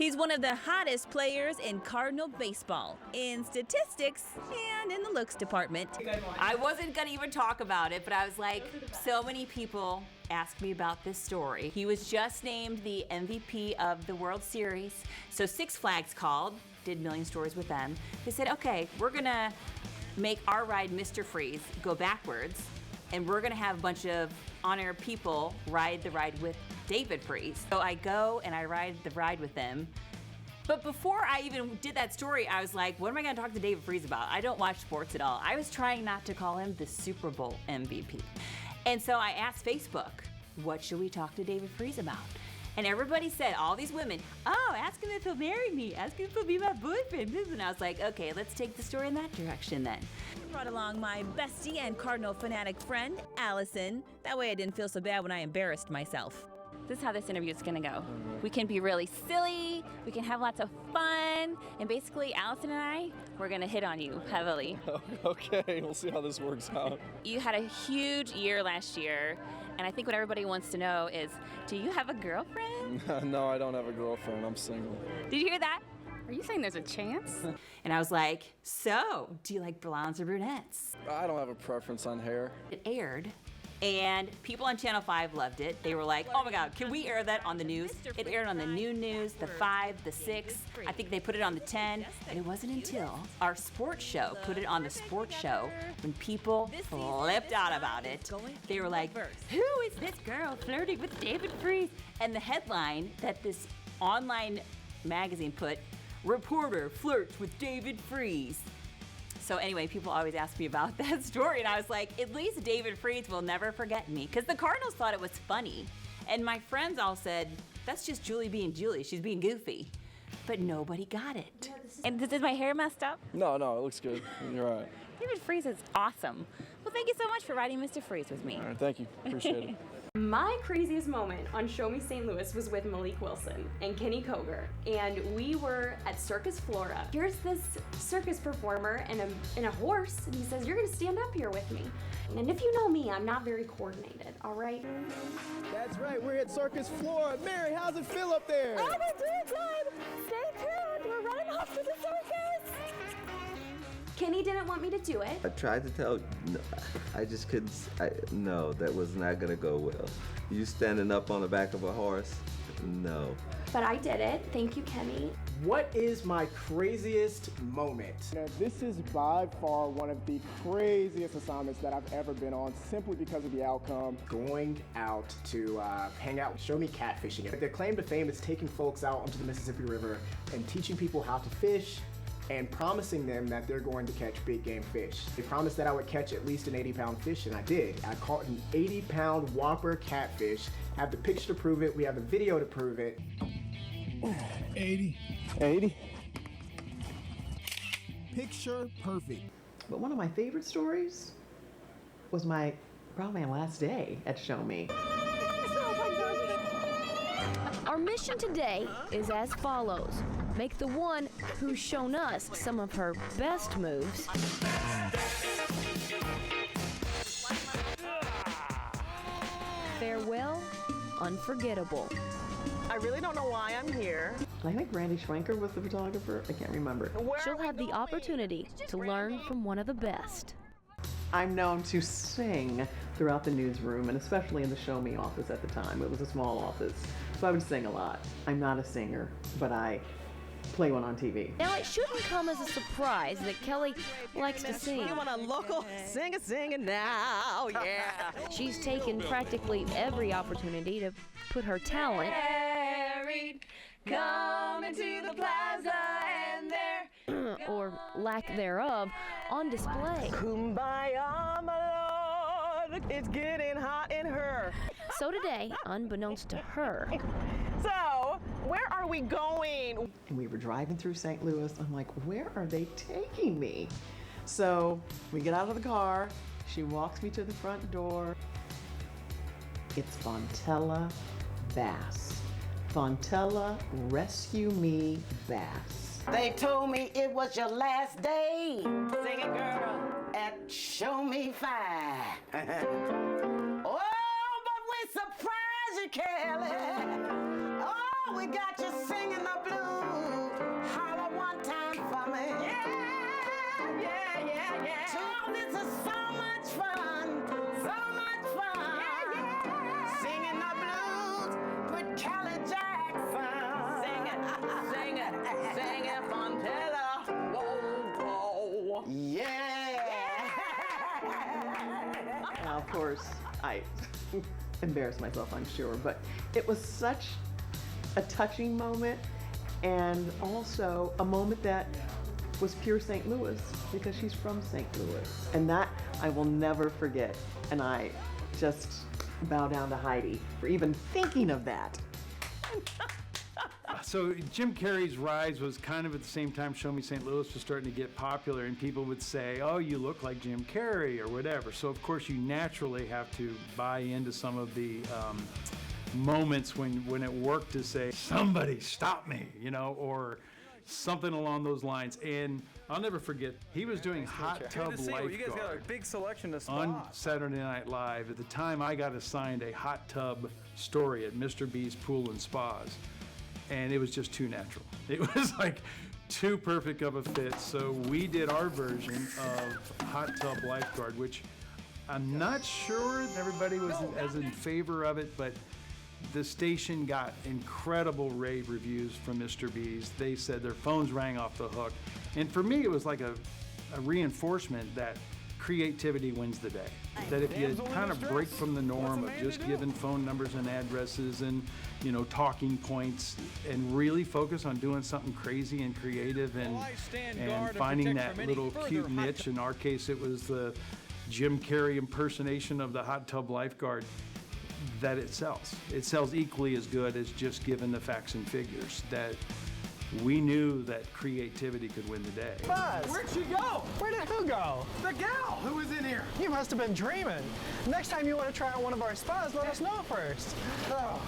He's one of the hottest players in Cardinal baseball, in statistics and in the looks department. I wasn't gonna even talk about it, but I was like, so many people ask me about this story. He was just named the MVP of the World Series. So Six Flags called, did Million Stories with them. They said, okay, we're gonna make our ride Mr. Freeze go backwards, and we're gonna have a bunch of on-air people ride the ride with David Freese. So I go and I ride the ride with them. But before I even did that story, I was like, what am I gonna talk to David Freese about? I don't watch sports at all. I was trying not to call him the Super Bowl MVP. And so I asked Facebook, what should we talk to David Freese about? And everybody said, all these women, oh, ask him if he'll marry me. Ask him if he'll be my boyfriend. And I was like, okay, let's take the story in that direction then. I brought along my bestie and Cardinal fanatic friend, Allison. That way I didn't feel so bad when I embarrassed myself. This is how this interview is gonna go. We can be really silly, we can have lots of fun, and basically Allison and I, we're gonna hit on you heavily. Okay, we'll see how this works out. You had a huge year last year, and I think what everybody wants to know is, do you have a girlfriend? No, I don't have a girlfriend, I'm single. Did you hear that? Are you saying there's a chance? And I was like, so, do you like blondes or brunettes? I don't have a preference on hair. It aired, and people on Channel 5 loved it. They were like, oh my God, can we air that on the news? It aired on the noon news, the 5, the 6. I think they put it on the 10. And it wasn't until our sports show put it on the sports show when people flipped out about it. They were like, who is this girl flirting with David Freese? And the headline that this online magazine put, reporter flirts with David Freese. So anyway, people always ask me about that story, and I was like, at least David Freese will never forget me, because the Cardinals thought it was funny. And my friends all said, that's just Julie being Julie, she's being goofy. But nobody got it. And is my hair messed up? No, it looks good. You're right. David Freese is awesome. Well, thank you so much for riding Mr. Freese with me. All right, thank you. Appreciate it. My craziest moment on Show Me St. Louis was with Malik Wilson and Kenny Koger, and we were at Circus Florida. Here's this circus performer and a horse, and he says, you're gonna stand up here with me. And if you know me, I'm not very coordinated, all right? That's right, we're at Circus Florida. Mary, how's it feel up there? Oh, we're doing good. Stay tuned, we're running off to the circus. Kenny didn't want me to do it. I tried to tell, no, I just couldn't, no, that was not gonna go well. You standing up on the back of a horse? No. But I did it, thank you, Kenny. What is my craziest moment? This is by far one of the craziest assignments that I've ever been on, simply because of the outcome. Going out to hang out, show me catfishing. Their claim to fame is taking folks out onto the Mississippi River and teaching people how to fish, and promising them that they're going to catch big game fish. They promised that I would catch at least an 80-pound fish, and I did. I caught an 80-pound whopper catfish. I have the picture to prove it. We have the video to prove it. 80. Picture perfect. But one of my favorite stories was probably my last day at Show Me. Our mission today is as follows. Make the one who's shown us some of her best moves farewell unforgettable. I really don't know why I'm here. I think Randy Schwenker was the photographer. I can't remember. She'll have the opportunity to learn from one of the best. I'm known to sing throughout the newsroom, and especially in the Show Me office at the time. It was a small office, so I would sing a lot. I'm not a singer, but I play one on TV. Now, it shouldn't come as a surprise that Kelly likes to sing. You want a local singing now, yeah. She's taken practically every opportunity to put her talent Coming to the plaza and there or lack thereof on display. Kumbaya, my lord, it's getting hot in her. So today, unbeknownst to her, So, where are we going? And we were driving through St. Louis. I'm like, where are they taking me? So we get out of the car. She walks me to the front door. It's Fontella Bass. Fontella Rescue Me Bass. They told me it was your last day. Sing it, girl, at Show Me Fine. Oh, but we surprised you, Kelly. Oh, Oh, we got you singing the blues. Holler one time for me. Yeah, yeah, yeah, yeah. Oh, this is so much fun. So much fun. Yeah, yeah. Singing the blues with Kelly Jackson. Sing it, Fontella. Whoa, whoa. Yeah. Now, of course, I embarrassed myself, I'm sure, but it was such a touching moment and also a moment that was pure St. Louis because she's from St. Louis. And that I will never forget. And I just bow down to Heidi for even thinking of that. So Jim Carrey's rise was kind of at the same time Show Me St. Louis was starting to get popular, and people would say, oh, you look like Jim Carrey or whatever. So of course you naturally have to buy into some of the moments when it worked to say, somebody stop me, you know, or something along those lines. And I'll never forget, he was doing Hot Tub Lifeguard. You guys got a big selection of spots. On Saturday Night Live. At the time, I got assigned a hot tub story at Mr. B's Pool and Spas. And it was just too natural. It was like too perfect of a fit. So we did our version of Hot Tub Lifeguard, which I'm not sure everybody was as in favor of it, but the station got incredible rave reviews from Mr. B's. They said their phones rang off the hook. And for me, it was like a reinforcement that creativity wins the day. That if you kind of break from the norm of just giving phone numbers and addresses and, you know, talking points and really focus on doing something crazy and creative and finding that little cute niche. In our case, it was the Jim Carrey impersonation of the Hot Tub Lifeguard, that it sells. It sells equally as good as just giving the facts and figures. That we knew that creativity could win the day. Buzz! Where'd she go? Where did who go? The gal who was in here. You must have been dreaming. Next time you want to try out one of our spas, let us know first. Oh.